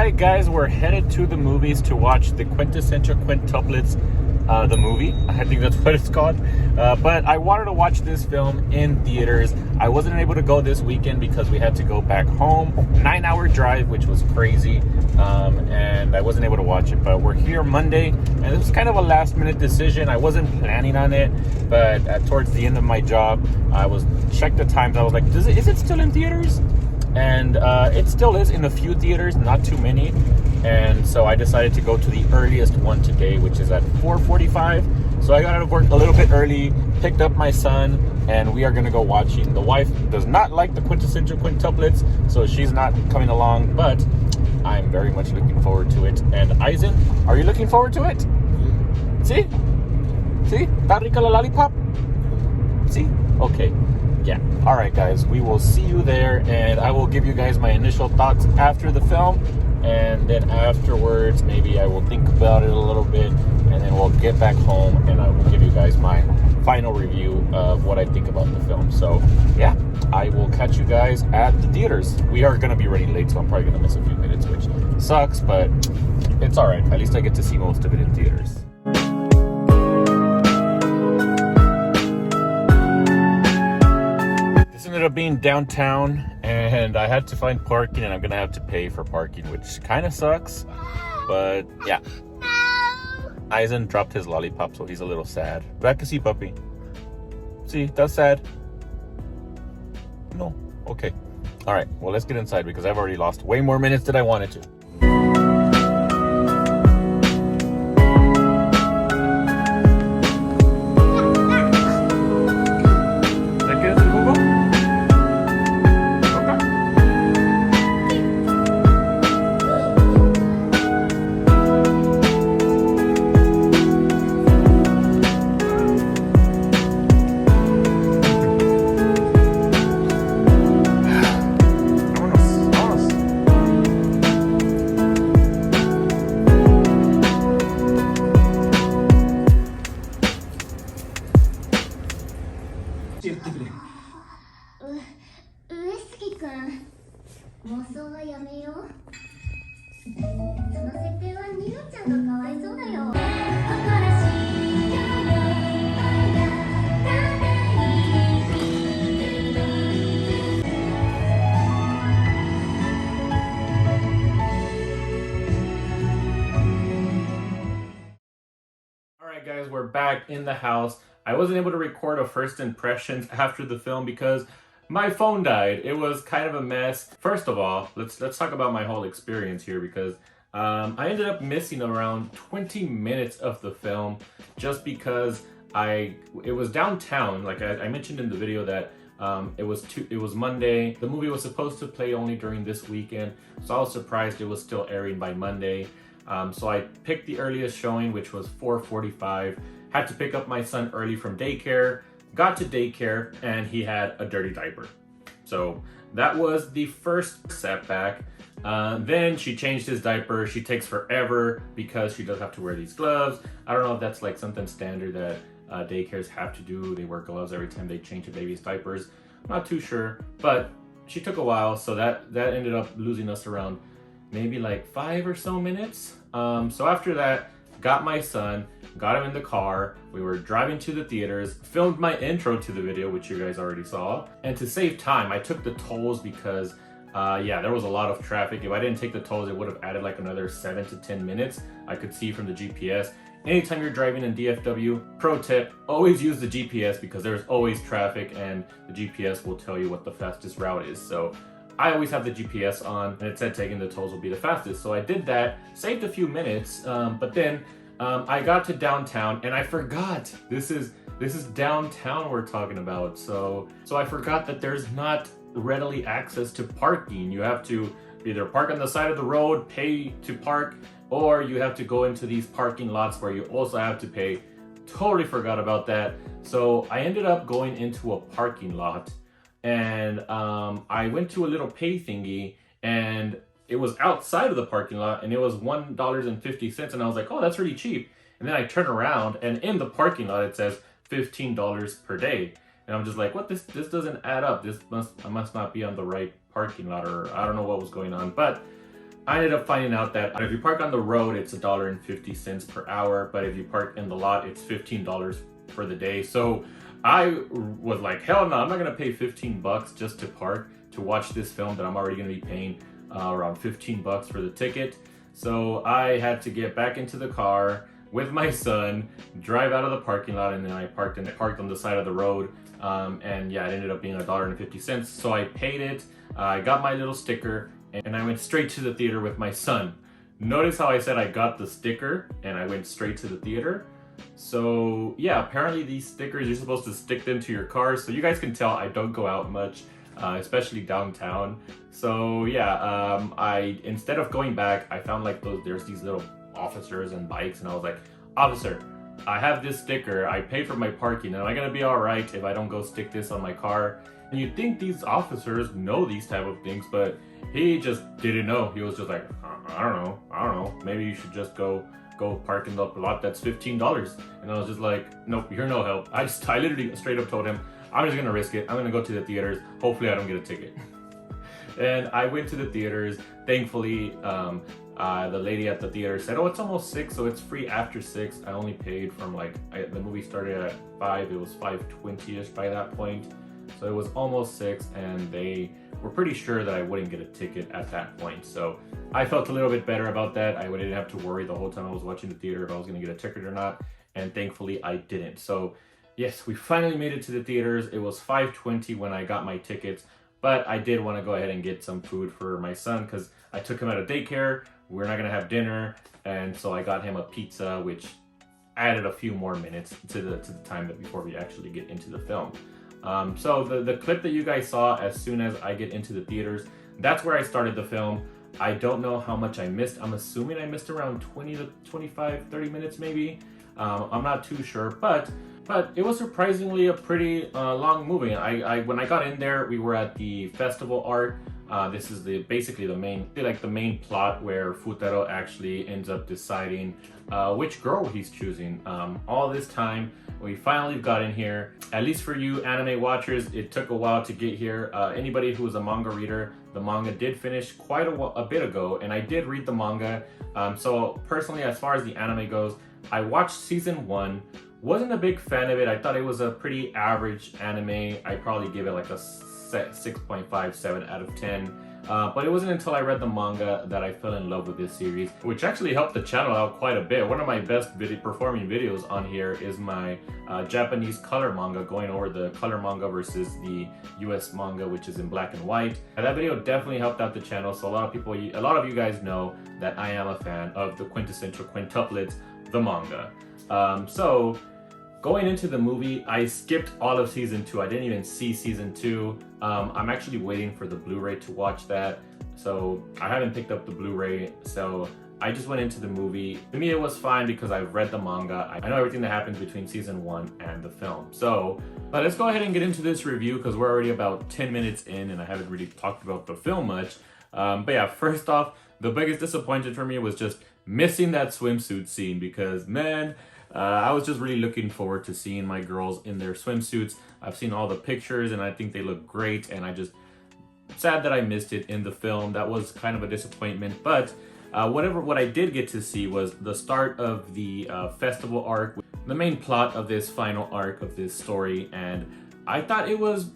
right, guys, we're headed to the movies to watch the Quintessential Quintuplets, the movie. I think that's what it's called. But I wanted to watch this film in theaters. I wasn't able to go this weekend because we had to go back home. 9-hour drive, which was crazy. And I wasn't able to watch it. But we're here Monday, and this was kind of a last-minute decision. I wasn't planning on it, but towards the end of my job, I was checked the times. I was like, is it still in theaters? And it still is in a few theaters, not too many. And so I decided to go to the earliest one today, which is at 4:45. So I got out of work a little bit early, picked up my son, and we are going to go watching. The wife does not like the Quintessential Quintuplets, so she's not coming along, but I'm very much looking forward to it. And Eisen, are you looking forward to it? See? See? Está rica la lollipop? See? Okay. Yeah. All right, guys. We will see you there, and I will give you guys my initial thoughts after the film, and then afterwards, maybe I will think about it a little bit, and then we'll get back home, and I will give you guys my final review of what I think about the film. So, yeah, I will catch you guys at the theaters. We are going to be running late, so I'm probably going to miss a few minutes, which sucks, but it's all right. At least I get to see most of it in theaters. Ended up being downtown, and I had to find parking, and I'm gonna have to pay for parking, which kind of sucks, but yeah. Eisen dropped his lollipop, so he's a little sad. Back to see puppy. See, that's sad. No. Okay. All right, well, let's get inside because I've already lost way more minutes than I wanted to. Alright guys, we're back in the house. I wasn't able to record a first impressions after the film because my phone died. It was kind of a mess. First of all, let's talk about my whole experience here because I ended up missing around 20 minutes of the film just because it was downtown. Like I mentioned in the video that it was Monday. The movie was supposed to play only during this weekend, so I was surprised it was still airing by Monday. So I picked the earliest showing, which was 4:45. Had to pick up my son early from daycare. Got to daycare and he had a dirty diaper. So that was the first setback. Then she changed his diaper. She takes forever because she does have to wear these gloves. I don't know if that's like something standard that daycares have to do. They wear gloves every time they change a baby's diapers. Not too sure, but she took a while. So that ended up losing us around maybe like 5 or so minutes. So after that, got my son, got him in the car. We were driving to the theaters, filmed my intro to the video, which you guys already saw. And to save time, I took the tolls because yeah, there was a lot of traffic. If I didn't take the tolls, it would have added like another 7 to 10 minutes. I could see from the GPS. Anytime you're driving in DFW, pro tip, always use the GPS because there's always traffic and the GPS will tell you what the fastest route is. So I always have the GPS on, and it said taking the tolls will be the fastest. So I did that, saved a few minutes, but then I got to downtown and I forgot. This is downtown we're talking about. So I forgot that there's not readily access to parking. You have to either park on the side of the road, pay to park, or you have to go into these parking lots where you also have to pay. Totally forgot about that. So I ended up going into a parking lot. And I went to a little pay thingy and it was outside of the parking lot and it was $1.50 and I was like, oh, that's really cheap. And then I turn around and in the parking lot it says $15 per day. And I'm just like, what? This doesn't add up. I must not be on the right parking lot, or I don't know what was going on. But I ended up finding out that if you park on the road, it's $1.50 per hour, but if you park in the lot, it's $15 for the day. So I was like, hell no, I'm not gonna pay 15 bucks just to park to watch this film that I'm already gonna be paying around 15 bucks for the ticket. So I had to get back into the car with my son, drive out of the parking lot, and then I parked on the side of the road. And yeah, it ended up being $1.50. So I paid it, I got my little sticker, and I went straight to the theater with my son. Notice how I said I got the sticker and I went straight to the theater. So yeah, apparently these stickers, you're supposed to stick them to your car. So you guys can tell I don't go out much, especially downtown. So yeah, instead of going back, I found like there's these little officers and bikes, and I was like, officer, I have this sticker, I pay for my parking, am I gonna be all right if I don't go stick this on my car? And you'd think these officers know these type of things, but he just didn't know. He was just like, I don't know, maybe you should just go park in the lot that's $15. And I was just like, nope, you're no help. I literally straight up told him, I'm just gonna risk it, I'm gonna go to the theaters, hopefully I don't get a ticket. And I went to the theaters. Thankfully, the lady at the theater said, oh, it's almost 6, so it's free after 6. I only paid from the movie started at 5, it was 5:20ish by that point. So it was almost 6, and they were pretty sure that I wouldn't get a ticket at that point. So I felt a little bit better about that. I didn't have to worry the whole time I was watching the theater if I was gonna get a ticket or not. And thankfully I didn't. So yes, we finally made it to the theaters. It was 5:20 when I got my tickets. But I did want to go ahead and get some food for my son because I took him out of daycare. We're not going to have dinner. And so I got him a pizza, which added a few more minutes to the time before we actually get into the film. So the clip that you guys saw as soon as I get into the theaters, that's where I started the film. I don't know how much I missed. I'm assuming I missed around 20 to 25, 30 minutes maybe. I'm not too sure, but it was surprisingly a pretty long movie. When I got in there, we were at the festival arc. This is basically the main plot where Futaro actually ends up deciding which girl he's choosing. All this time, we finally got in here. At least for you anime watchers, it took a while to get here. Anybody who was a manga reader, the manga did finish quite a bit ago, and I did read the manga. So personally, as far as the anime goes, I watched season 1. Wasn't a big fan of it. I thought it was a pretty average anime. I'd probably give it like a 6.57 out of 10. But it wasn't until I read the manga that I fell in love with this series, which actually helped the channel out quite a bit. One of my best performing videos on here is my Japanese color manga, going over the color manga versus the US manga, which is in black and white. And that video definitely helped out the channel. So a lot of you guys know that I am a fan of the Quintessential Quintuplets, the manga. So going into the movie, I skipped all of season 2. I didn't even see season 2. I'm actually waiting for the Blu-ray to watch that. So I haven't picked up the Blu-ray. So I just went into the movie. To me, it was fine because I've read the manga. I know everything that happens between season 1 and the film. So, but let's go ahead and get into this review because we're already about 10 minutes in and I haven't really talked about the film much. But yeah, first off, the biggest disappointment for me was just missing that swimsuit scene because, man, I was just really looking forward to seeing my girls in their swimsuits. I've seen all the pictures and I think they look great, and sad that I missed it in the film. That was kind of a disappointment, but what I did get to see was the start of the festival arc, the main plot of this final arc of this story, and I thought it was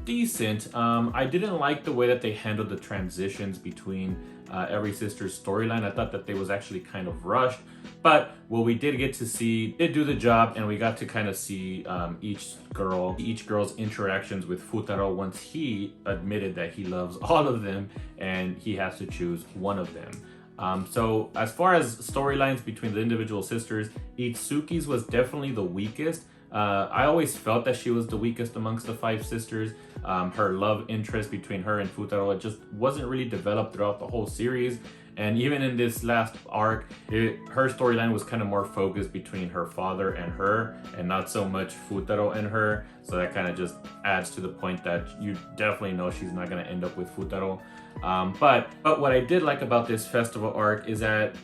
decent. I didn't like the way that they handled the transitions between every sister's storyline. I thought that they was actually kind of rushed, but what we did get to see did do the job, and we got to kind of see each girl's interactions with Futaro once he admitted that he loves all of them and he has to choose one of them. So as far as storylines between the individual sisters, Itsuki's was definitely the weakest. I always felt that she was the weakest amongst the 5 sisters. Her love interest between her and Futaro, it just wasn't really developed throughout the whole series. And even in this last arc, her storyline was kind of more focused between her father and her, and not so much Futaro and her. So that kind of just adds to the point that you definitely know she's not going to end up with Futaro. But what I did like about this festival arc is that,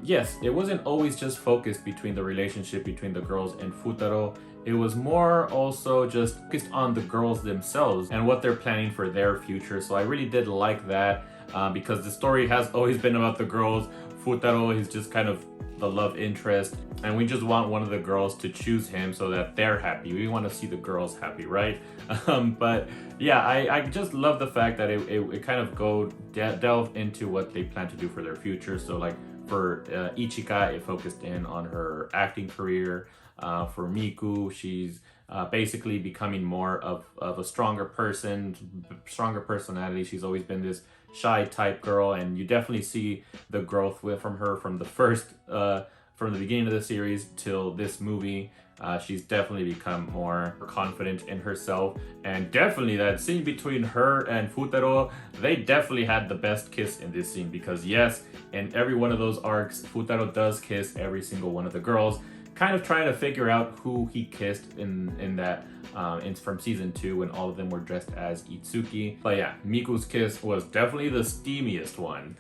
yes, it wasn't always just focused between the relationship between the girls and Futaro. It was more also just focused on the girls themselves and what they're planning for their future. So I really did like that. because the story has always been about the girls. Futaro is just kind of the love interest, and we just want one of the girls to choose him so that they're happy. We want to see the girls happy, right? But yeah, I just love the fact that it kind of delve into what they plan to do for their future. So like for Ichika, it focused in on her acting career. For Miku, she's basically becoming more of a stronger person, stronger personality. She's always been this shy type girl, and you definitely see the growth from her from the beginning of the series till this movie. She's definitely become more confident in herself, and definitely that scene between her and Futaro, they definitely had the best kiss in this scene, because yes, in every one of those arcs, Futaro does kiss every single one of the girls, kind of trying to figure out who he kissed in that from season 2 when all of them were dressed as Itsuki. But yeah, Miku's kiss was definitely the steamiest one.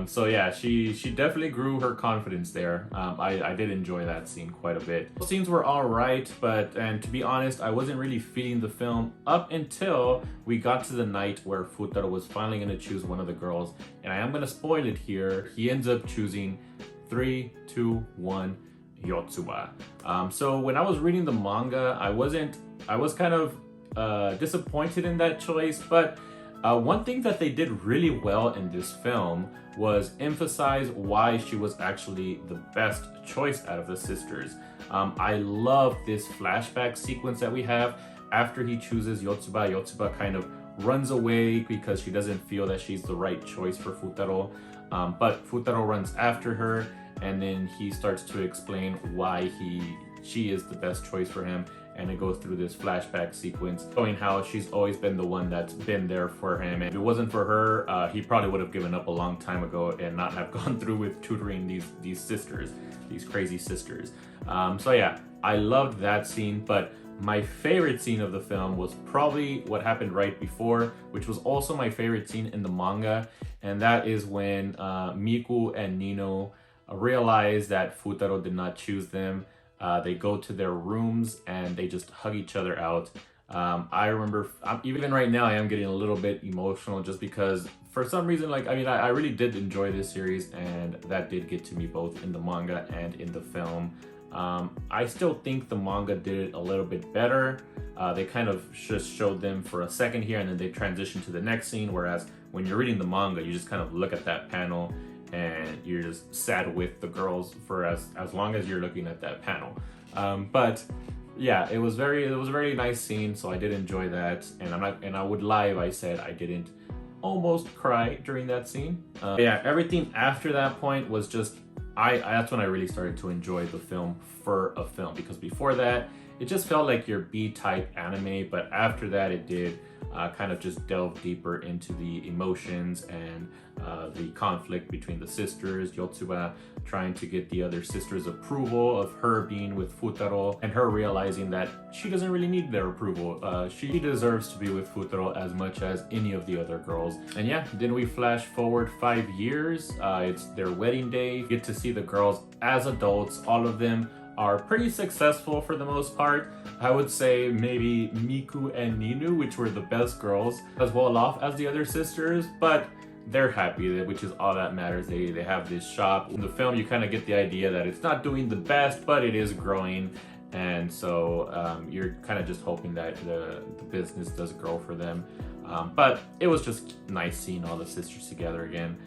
So yeah, she definitely grew her confidence there. I did enjoy that scene quite a bit. The scenes were all right, and to be honest, I wasn't really feeling the film up until we got to the night where Futaro was finally going to choose one of the girls, and I am going to spoil it here. He ends up choosing 3, 2, 1 Yotsuba. So when I was reading the manga, I was kind of disappointed in that choice, but one thing that they did really well in this film was emphasize why she was actually the best choice out of the sisters. I love this flashback sequence that we have after he chooses Yotsuba. Yotsuba kind of runs away because she doesn't feel that she's the right choice for Futaro, but Futaro runs after her, and then he starts to explain why she is the best choice for him, and it goes through this flashback sequence showing how she's always been the one that's been there for him, and if it wasn't for her, he probably would have given up a long time ago and not have gone through with tutoring these sisters, these crazy sisters. So yeah, I loved that scene, but my favorite scene of the film was probably what happened right before, which was also my favorite scene in the manga, and that is when Miku and Nino realize that Futaro did not choose them. They go to their rooms and they just hug each other out. I remember, even right now, I am getting a little bit emotional just because for some reason, I really did enjoy this series, and that did get to me both in the manga and in the film. I still think the manga did it a little bit better. They kind of just showed them for a second here and then they transitioned to the next scene, whereas when you're reading the manga, you just kind of look at that panel and you're just sad with the girls for as long as you're looking at that panel. But yeah, it was a very nice scene, so I did enjoy that, and I would lie if I said I didn't almost cry during that scene. Yeah, everything after that point was just that's when I really started to enjoy the film for a film, because before that it just felt like your B-type anime, but after that it did kind of just delve deeper into the emotions and the conflict between the sisters. Yotsuba trying to get the other sisters' approval of her being with Futaro, and her realizing that she doesn't really need their approval. She deserves to be with Futaro as much as any of the other girls. And yeah, then we flash forward 5 years. It's their wedding day. Get to see the girls as adults. All of them are pretty successful for the most part. I would say maybe Miku and Ninu, which were the best girls, as well off as the other sisters, but they're happy, which is all that matters. They have this shop. In the film, you kind of get the idea that it's not doing the best, but it is growing, and so you're kind of just hoping that the business does grow for them. But it was just nice seeing all the sisters together again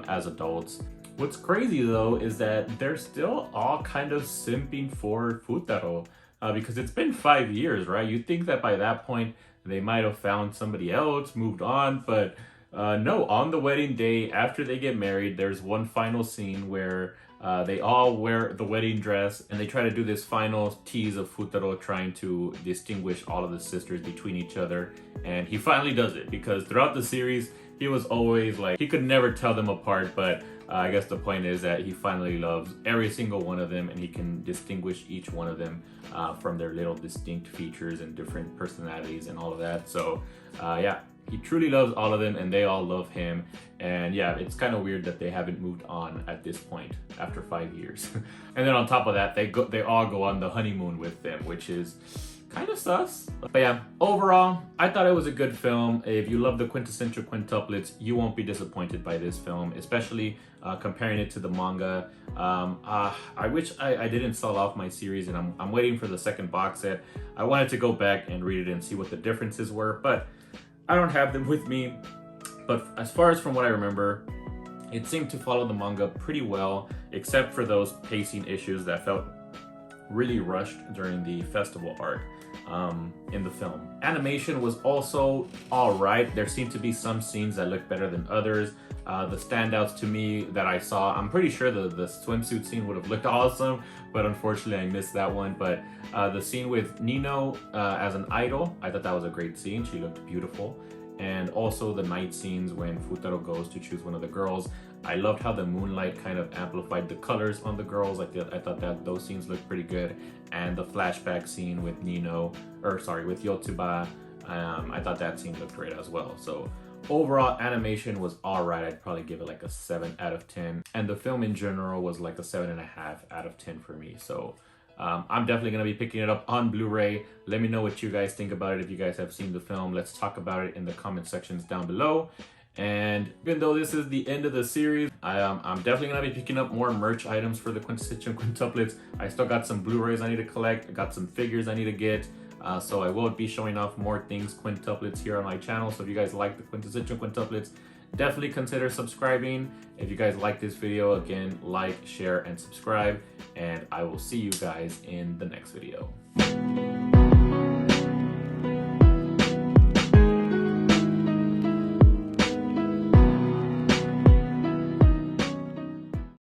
as adults. What's crazy though is that they're still all kind of simping for Futaro because it's been 5 years, right? You'd think that by that point they might have found somebody else, moved on, but no, on the wedding day, after they get married, there's one final scene where they all wear the wedding dress and they try to do this final tease of Futaro trying to distinguish all of the sisters between each other. And he finally does it, because throughout the series, he was always like, he could never tell them apart, but I guess the point is that he finally loves every single one of them and he can distinguish each one of them from their little distinct features and different personalities and all of that. So yeah, he truly loves all of them and they all love him. And yeah, it's kind of weird that they haven't moved on at this point after 5 years. And then on top of that, they all go on the honeymoon with them, which is kind of sus. But yeah, overall, I thought it was a good film. If you love the Quintessential Quintuplets, you won't be disappointed by this film, especially comparing it to the manga. I wish I didn't sell off my series, and I'm waiting for the second box set. I wanted to go back and read it and see what the differences were, but I don't have them with me. But as far as from what I remember, it seemed to follow the manga pretty well, except for those pacing issues that felt really rushed during the festival arc in the film. Animation was also alright. There seemed to be some scenes that looked better than others. The standouts to me that I saw, I'm pretty sure the swimsuit scene would have looked awesome, but unfortunately I missed that one. But the scene with Nino as an idol, I thought that was a great scene. She looked beautiful. And also the night scenes when Futaro goes to choose one of the girls. I loved how the moonlight kind of amplified the colors on the girls. I thought that those scenes looked pretty good. And the flashback scene with with Yotsuba, I thought that scene looked great as well. So overall, animation was alright. I'd probably give it like a 7 out of 10. And the film in general was like a 7.5 out of 10 for me. So I'm definitely going to be picking it up on Blu-ray. Let me know what you guys think about it. If you guys have seen the film, let's talk about it in the comment sections down below. And even though this is the end of the series, I'm definitely going to be picking up more merch items for the Quintessential Quintuplets. I still got some Blu-rays I need to collect. I got some figures I need to get. So I will be showing off more things quintuplets here on my channel. So if you guys like the Quintessential Quintuplets, definitely consider subscribing. If you guys like this video, again, like, share, and subscribe. And I will see you guys in the next video.